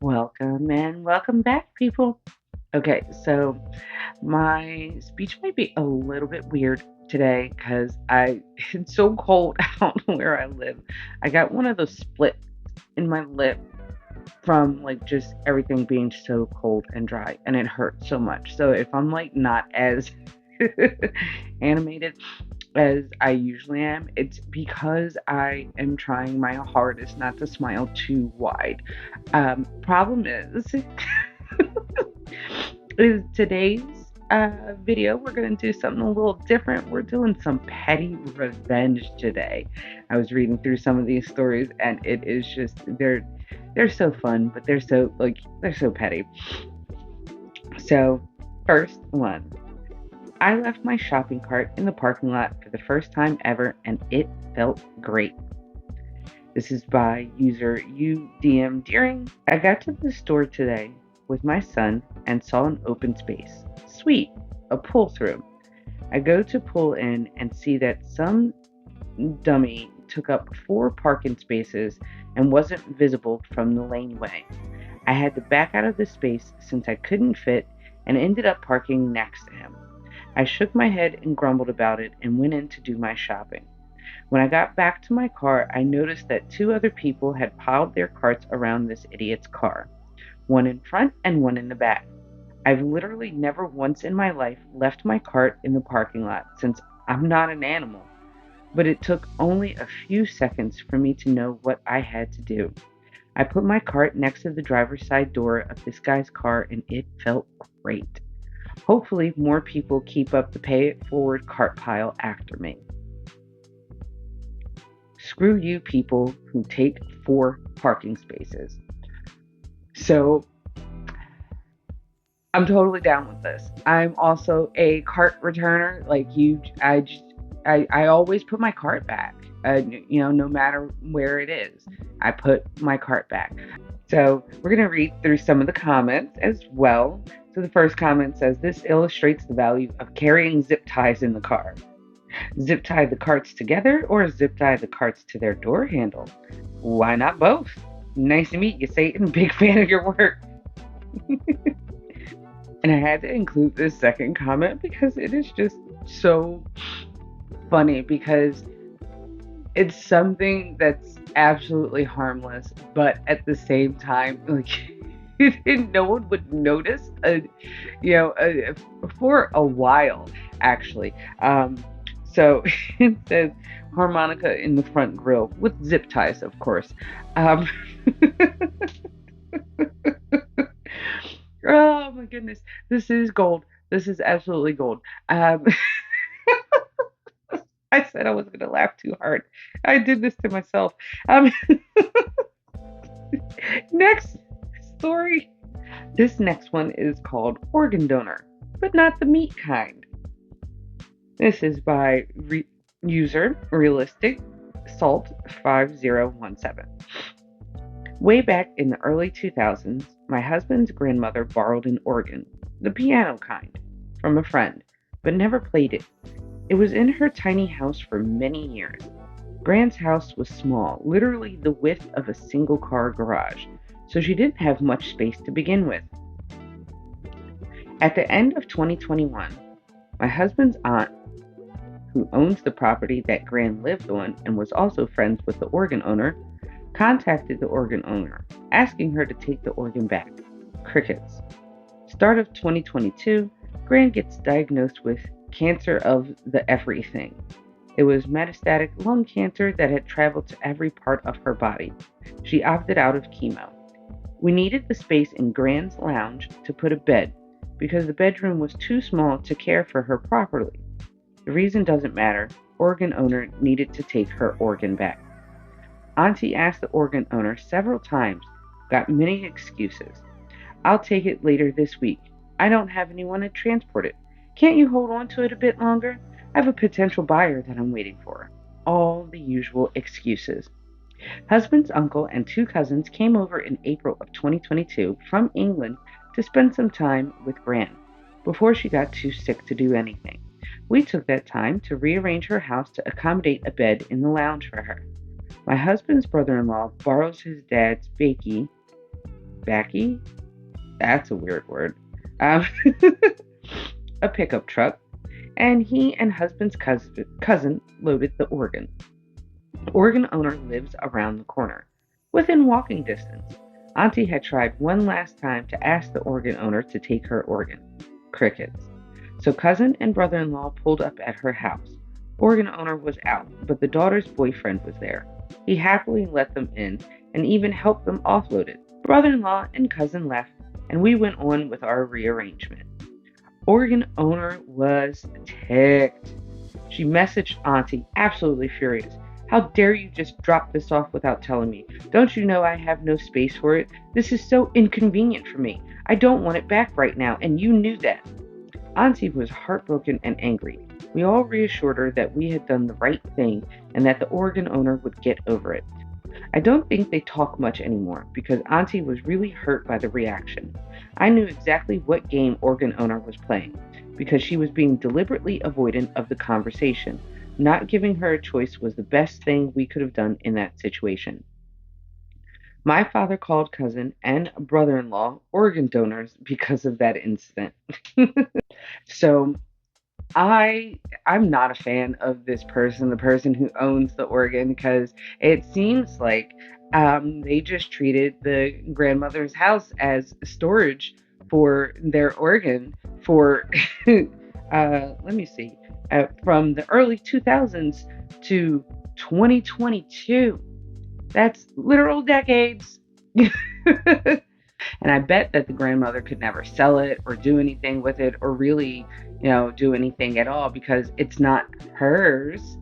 Welcome and welcome back, people. Okay, so my speech might be a little bit weird today because it's so cold out where I live. I got one of those splits in my lip from like just everything being so cold and dry, and it hurts so much. So if I'm like not as animated as I usually am, it's because I am trying my hardest not to smile too wide. Problem is today's video, we're going to do something a little different. We're doing some petty revenge today. I was reading through some of these stories, and it is just they're so fun, but they're so petty. So, first one. I left my shopping cart in the parking lot for the first time ever, and it felt great. This is by user UDM Deering. I got to the store today with my son and saw an open space. Sweet, a pull through. I go to pull in and see that some dummy took up 4 parking spaces and wasn't visible from the laneway. I had to back out of the space since I couldn't fit and ended up parking next to him. I shook my head and grumbled about it and went in to do my shopping. When I got back to my car, I noticed that 2 other people had piled their carts around this idiot's car, one in front and one in the back. I've literally never once in my life left my cart in the parking lot since I'm not an animal, but it took only a few seconds for me to know what I had to do. I put my cart next to the driver's side door of this guy's car and it felt great. Hopefully, more people keep up the pay it forward cart pile after me. Screw you, people who take 4 parking spaces. So, I'm totally down with this. I'm also a cart returner. Like you, I always put my cart back. No matter where it is, I put my cart back. So we're going to read through some of the comments as well. So the first comment says, this illustrates the value of carrying zip ties in the car. Zip tie the carts together or zip tie the carts to their door handle? Why not both? Nice to meet you, Satan. Big fan of your work. And I had to include this second comment because it is just so funny because it's something that's absolutely harmless, but at the same time, like no one would notice, for a while, actually. So it says harmonica in the front grill with zip ties, of course. Um, oh my goodness, this is gold. This is absolutely gold. Um, I said I was going to laugh too hard. I did this to myself. Um, next story. This next one is called Organ Donor, but not the meat kind. This is by user Realistic Salt 5017. Way back in the early 2000s, my husband's grandmother borrowed an organ, the piano kind, from a friend, but never played it. It was in her tiny house for many years. Gran's house was small, literally the width of a single-car garage, so she didn't have much space to begin with. At the end of 2021, my husband's aunt, who owns the property that Gran lived on and was also friends with the organ owner, contacted the organ owner, asking her to take the organ back. Crickets. Start of 2022, Gran gets diagnosed with cancer of the everything. It was metastatic lung cancer that had traveled to every part of her body. She opted out of chemo. We needed the space in Gran's lounge to put a bed because the bedroom was too small to care for her properly. The reason doesn't matter. Organ owner needed to take her organ back. Auntie asked the organ owner several times, got many excuses. I'll take it later this week. I don't have anyone to transport it. Can't you hold on to it a bit longer? I have a potential buyer that I'm waiting for. All the usual excuses. Husband's uncle and 2 cousins came over in April of 2022 from England to spend some time with Gran before she got too sick to do anything. We took that time to rearrange her house to accommodate a bed in the lounge for her. My husband's brother-in-law borrows his dad's bakkie Backy? That's a weird word. Um, a pickup truck, and he and husband's cousin loaded the organ. The organ owner lives around the corner, within walking distance. Auntie had tried one last time to ask the organ owner to take her organ. Crickets. So cousin and brother-in-law pulled up at her house. Organ owner was out, but the daughter's boyfriend was there. He happily let them in and even helped them offload it. Brother-in-law and cousin left, and we went on with our rearrangement. Organ owner was ticked. She messaged Auntie, absolutely furious. How dare you just drop this off without telling me? Don't you know I have no space for it? This is so inconvenient for me. I don't want it back right now, and you knew that. Auntie was heartbroken and angry. We all reassured her that we had done the right thing and that the organ owner would get over it. I don't think they talk much anymore because Auntie was really hurt by the reaction. I knew exactly what game organ owner was playing because she was being deliberately avoidant of the conversation. Not giving her a choice was the best thing we could have done in that situation. My father called cousin and brother-in-law organ donors because of that incident. So I'm not a fan of this person, the person who owns the organ, because it seems like they just treated the grandmother's house as storage for their organ for let me see, from the early 2000s to 2022. That's literal decades. And I bet that the grandmother could never sell it or do anything with it or really, do anything at all because it's not hers,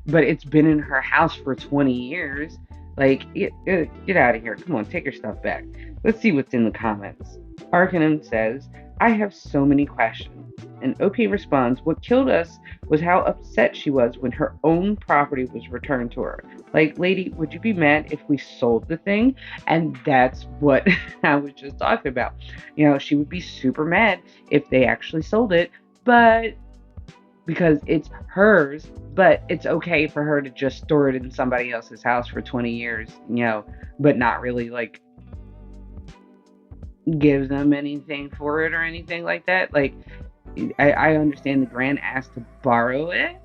but it's been in her house for 20 years. Like, get out of here. Come on, take your stuff back. Let's see what's in the comments. Arcanum says, I have so many questions. And OP responds, what killed us was how upset she was when her own property was returned to her. Like, lady, would you be mad if we sold the thing? And that's what I was just talking about. She would be super mad if they actually sold it, but because it's hers, but it's okay for her to just store it in somebody else's house for 20 years, but not really like give them anything for it or anything like that. Like, I understand the grand asked to borrow it,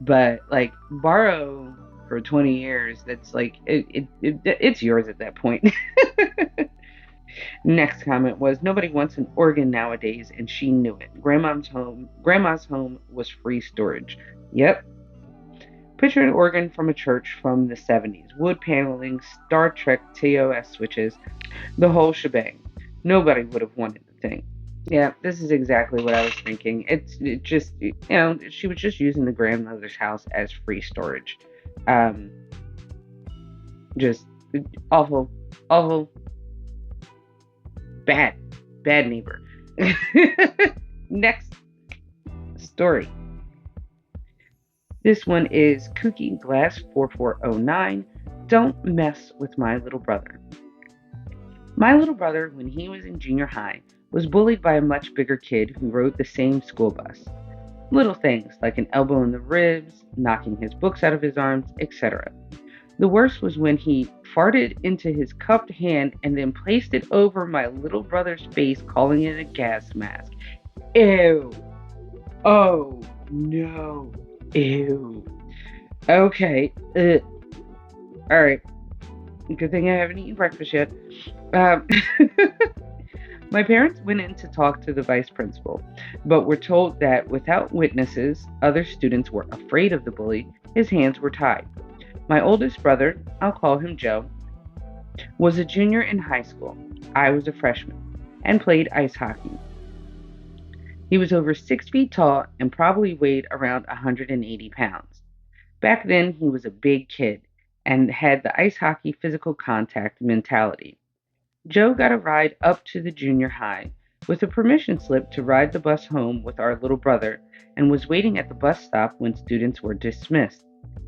but like borrow for 20 years, that's like it's yours at that point. Next comment was nobody wants an organ nowadays, and she knew it. Grandma's home was free storage. Yep. Picture an organ from a church from the 70s. Wood paneling, Star Trek TOS switches, the whole shebang. Nobody would have wanted the thing. Yeah, this is exactly what I was thinking. It just, she was just using the grandmother's house as free storage. Just awful, bad neighbor. Next story. This one is Kooky Glass 4409. Don't mess with my little brother. My little brother, when he was in junior high, was bullied by a much bigger kid who rode the same school bus. Little things like an elbow in the ribs, knocking his books out of his arms, etc. The worst was when he farted into his cupped hand and then placed it over my little brother's face, calling it a gas mask. Ew. Oh, no. Ew. Okay. Alright. Good thing I haven't eaten breakfast yet. My parents went in to talk to the vice principal, but were told that without witnesses, other students were afraid of the bully. His hands were tied. My oldest brother, I'll call him Joe, was a junior in high school. I was a freshman and played ice hockey. He was over 6 feet tall and probably weighed around 180 pounds. Back then, he was a big kid and had the ice hockey physical contact mentality. Joe got a ride up to the junior high with a permission slip to ride the bus home with our little brother and was waiting at the bus stop when students were dismissed.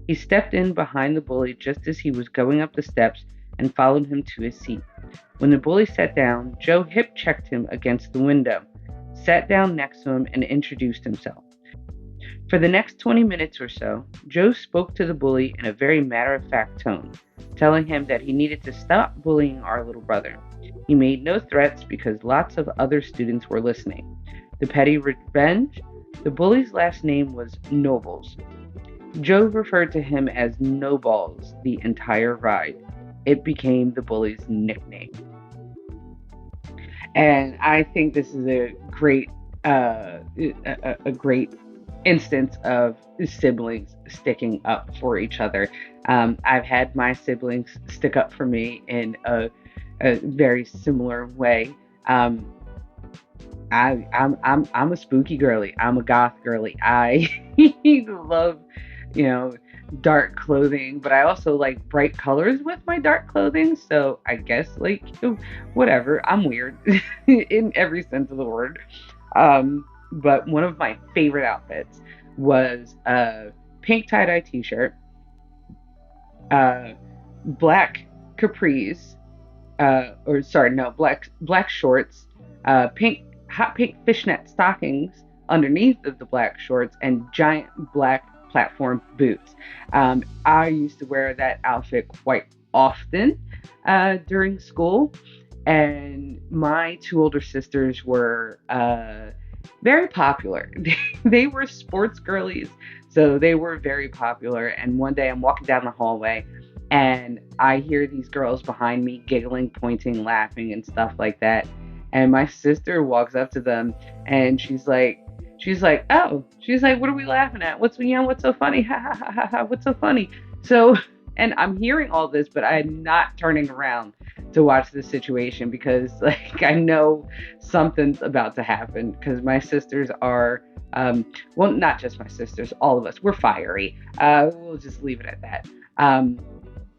He stepped in behind the bully just as he was going up the steps and followed him to his seat. When the bully sat down, Joe hip-checked him against the window, sat down next to him, and introduced himself. For the next 20 minutes or so, Joe spoke to the bully in a very matter-of-fact tone, telling him that he needed to stop bullying our little brother. He made no threats because lots of other students were listening. The petty revenge? The bully's last name was Nobles. Joe referred to him as No Balls the entire ride. It became the bully's nickname. And I think this is a great instance of siblings sticking up for each other. I've had my siblings stick up for me in a very similar way. Um, I'm a spooky girly. I'm a goth girly. I love, you know, dark clothing, but I also like bright colors with my dark clothing. So I guess like whatever. I'm weird in every sense of the word. But one of my favorite outfits was a pink tie-dye t-shirt, uh, black capris, or sorry, no, black shorts, pink hot pink fishnet stockings underneath of the black shorts, and giant black platform boots. I used to wear that outfit quite often during school, and my two older sisters were very popular. They were sports girlies, so they were very popular. And one day I'm walking down the hallway and I hear these girls behind me giggling, pointing, laughing, and stuff like that. And my sister walks up to them and she's like, what are we laughing at? What's so funny? Ha ha ha ha ha. What's so funny? So, and I'm hearing all this, but I'm not turning around to watch the situation because like I know something's about to happen because my sisters are well, not just my sisters, all of us, we're fiery. We'll just leave it at that.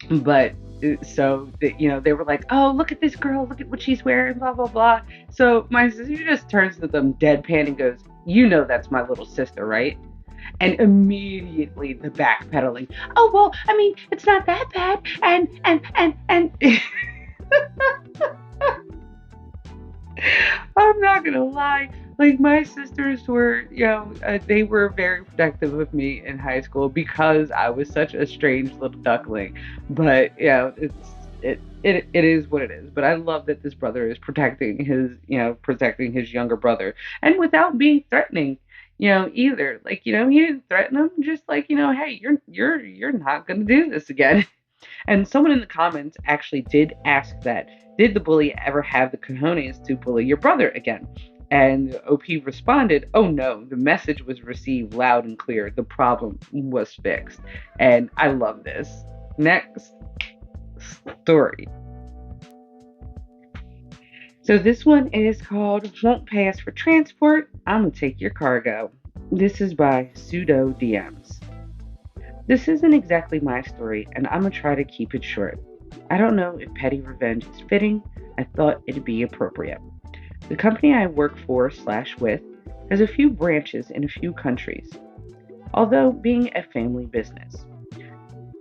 But so they were like, oh, look at this girl, look at what she's wearing, blah blah blah. So my sister just turns to them deadpan and goes, that's my little sister, right? And immediately the backpedaling, oh well, I mean, it's not that bad, and I'm not gonna lie. Like my sisters were, they were very protective of me in high school because I was such a strange little duckling. But it is what it is. But I love that this brother is protecting his younger brother, and without being threatening, either. Like he didn't threaten him, just like hey, you're not gonna do this again. And someone in the comments actually did ask that, did the bully ever have the cojones to bully your brother again? And OP responded, oh no, the message was received loud and clear. The problem was fixed. And I love this. Next story. So this one is called Won't Pay Us for Transport, I'm Gonna Take Your Cargo. This is by Pseudo DMs. This isn't exactly my story, and I'm gonna try to keep it short. I don't know if petty revenge is fitting. I thought it'd be appropriate. The company I work for/with has a few branches in a few countries, although being a family business.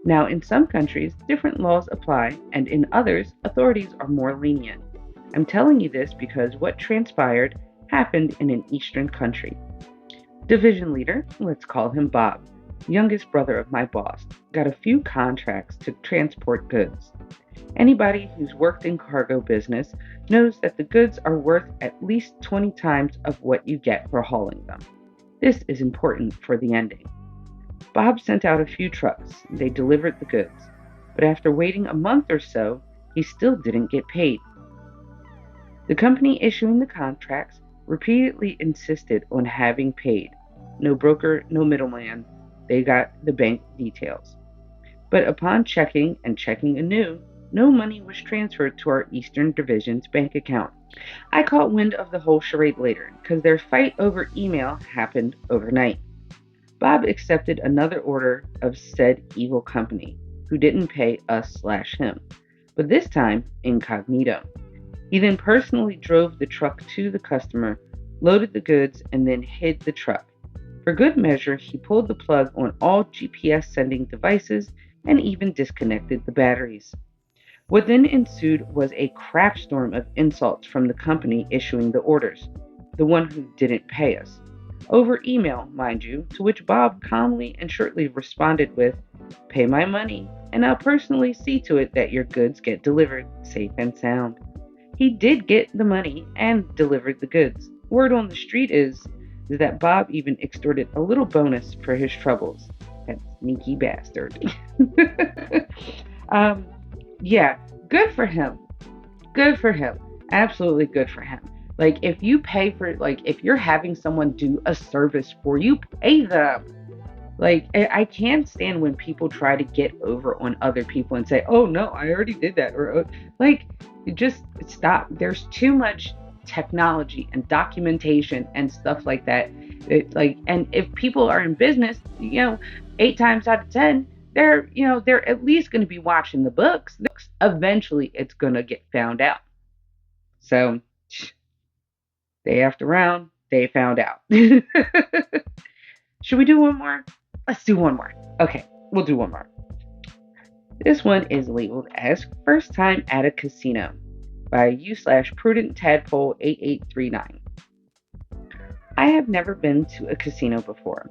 Now, in some countries, different laws apply, and in others, authorities are more lenient. I'm telling you this because what transpired happened in an Eastern country. Division leader, let's call him Bob, youngest brother of my boss, got a few contracts to transport goods. Anybody who's worked in cargo business knows that the goods are worth at least 20 times of what you get for hauling them. This is important for the ending. Bob sent out a few trucks. They delivered the goods. But after waiting a month or so, he still didn't get paid. The company issuing the contracts repeatedly insisted on having paid. No broker, no middleman. They got the bank details. But upon checking and checking anew, no money was transferred to our Eastern Division's bank account. I caught wind of the whole charade later, because their fight over email happened overnight. Bob accepted another order of said evil company, who didn't pay us/him, but this time incognito. He then personally drove the truck to the customer, loaded the goods, and then hid the truck. For good measure, he pulled the plug on all GPS sending devices and even disconnected the batteries. What then ensued was a crapstorm of insults from the company issuing the orders, the one who didn't pay us. Over email, mind you, to which Bob calmly and shortly responded with, "Pay my money, and I'll personally see to it that your goods get delivered safe and sound." He did get the money and delivered the goods. Word on the street is that Bob even extorted a little bonus for his troubles. That sneaky bastard. um, yeah, good for him. Good for him. Absolutely good for him. Like if you pay for like if you're having someone do a service for you, pay them. Like I can't stand when people try to get over on other people and say, "Oh no, I already did that," or like just stop. There's too much technology and documentation and stuff like that. And if people are in business, 8 times out of 10, they're at least going to be watching the books. Eventually, it's going to get found out. So day after round, they found out. Should we do one more? Let's do one more. Okay, we'll do one more. This one is labeled as First Time at a Casino by u/Prudent Tadpole 8839. I have never been to a casino before.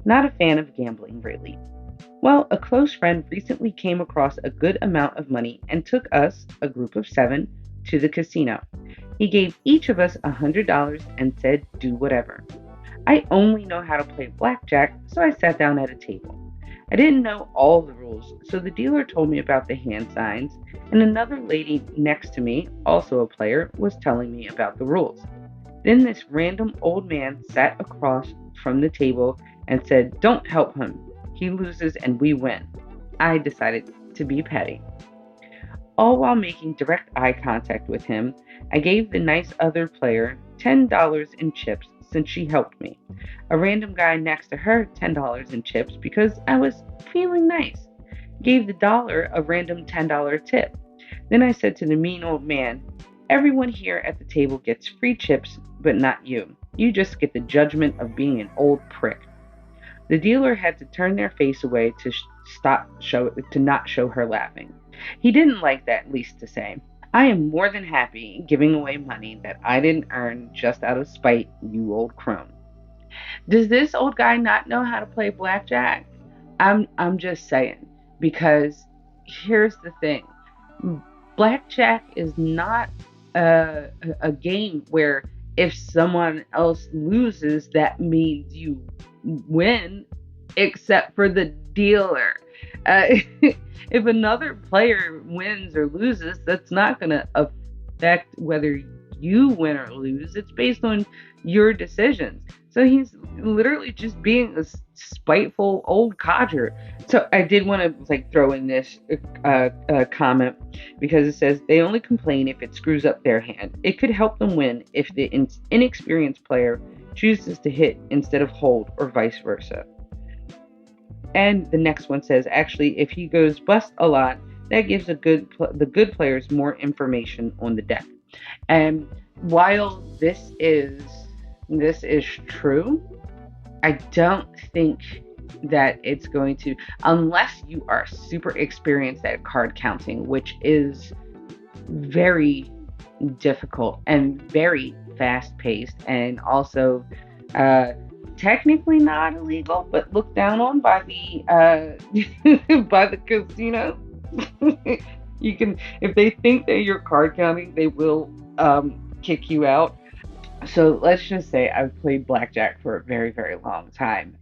Not a fan of gambling, really. Well, a close friend recently came across a good amount of money and took us, a group of 7, to the casino. He gave each of us $100 and said, "Do whatever." I only know how to play blackjack, so I sat down at a table. I didn't know all the rules, so the dealer told me about the hand signs, and another lady next to me, also a player, was telling me about the rules. Then this random old man sat across from the table and said, "Don't help him. He loses and we win." I decided to be petty. All while making direct eye contact with him, I gave the nice other player $10 in chips since she helped me. A random guy next to her $10 in chips because I was feeling nice. Gave the dollar a random $10 tip. Then I said to the mean old man, "Everyone here at the table gets free chips, but not you. You just get the judgment of being an old prick." The dealer had to turn their face away to not show her laughing. He didn't like that, least to say. I am more than happy giving away money that I didn't earn just out of spite, you old crone. Does this old guy not know how to play blackjack? I'm just saying, because here's the thing. Blackjack is not a game where if someone else loses, that means you win, except for the dealer. If another player wins or loses, that's not going to affect whether you win or lose. It's based on your decisions. So he's literally just being a spiteful old codger. So I did want to throw in this comment because it says they only complain if it screws up their hand. It could help them win if the inexperienced player chooses to hit instead of hold, or vice versa. And the next one says, actually, if he goes bust a lot, that gives the good players more information on the deck. And while this is true, I don't think that it's going to, unless you are super experienced at card counting, which is very difficult and very fast paced, and also technically not illegal, but looked down on by the by the casino. You can, if they think that you're card counting, they will kick you out. So let's just say I've played blackjack for a very, very long time.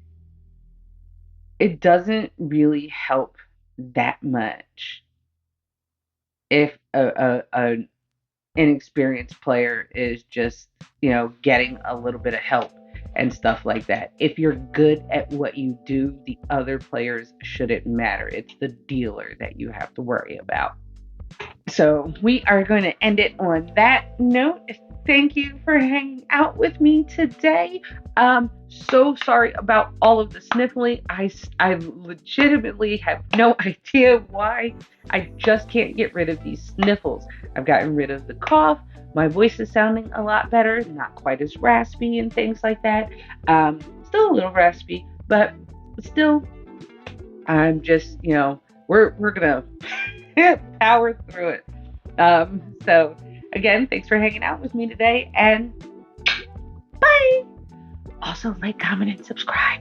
It doesn't really help that much if an inexperienced player is just, getting a little bit of help and stuff like that. If you're good at what you do, the other players shouldn't matter. It's the dealer that you have to worry about. So we are going to end it on that note. Thank you for hanging out with me today. So sorry about all of the sniffling. I legitimately have no idea why. I just can't get rid of these sniffles. I've gotten rid of the cough. My voice is sounding a lot better, not quite as raspy and things like that. Still a little raspy, but still, I'm just, we're gonna power through it. So again, thanks for hanging out with me today, and bye. Also, like, comment, and subscribe.